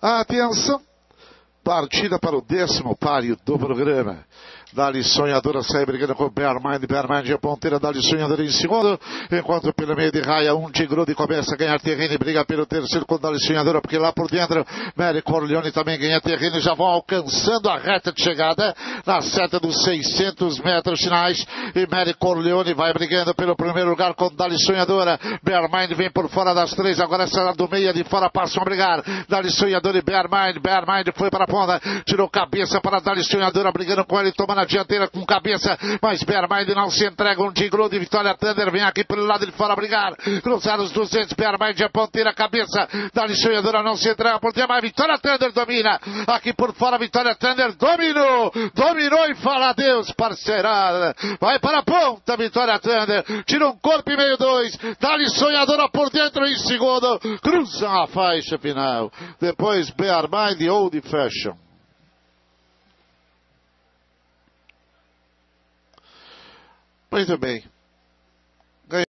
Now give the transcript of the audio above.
Atenção, partida para o 10º páreo do programa. Dali Sonhadora sai brigando com o Bearmind é ponteira, Dali Sonhadora em segundo, enquanto pelo meio de raia um Tigrone começa a ganhar terreno e briga pelo terceiro com Dali Sonhadora, porque lá por dentro Mary Corleone também ganha terreno e já vão alcançando a reta de chegada na seta dos 600 metros finais, e Mary Corleone vai brigando pelo primeiro lugar com Dali Sonhadora. Bearmind vem por fora das três, agora essa do meia de fora passam a brigar, Dali Sonhadora e Bearmind foi para a ponta, tirou cabeça para Dali Sonhadora, brigando com ele, toma na dianteira com cabeça, mas Bearmind não se entrega. Um Tigrone de Vitória Thunder vem aqui pelo lado de fora brigar, cruzar os 200, Bearmind é ponteira, cabeça, Dali Sonhadora não se entrega, ponteira, mas Vitória Thunder domina, aqui por fora Vitória Thunder dominou e fala adeus parceirada, vai para a ponta Vitória Thunder, tira um corpo e meio 2, Dali Sonhadora por dentro em segundo, cruzam a faixa final, depois Bearmind e Old Fashion. Muito bem.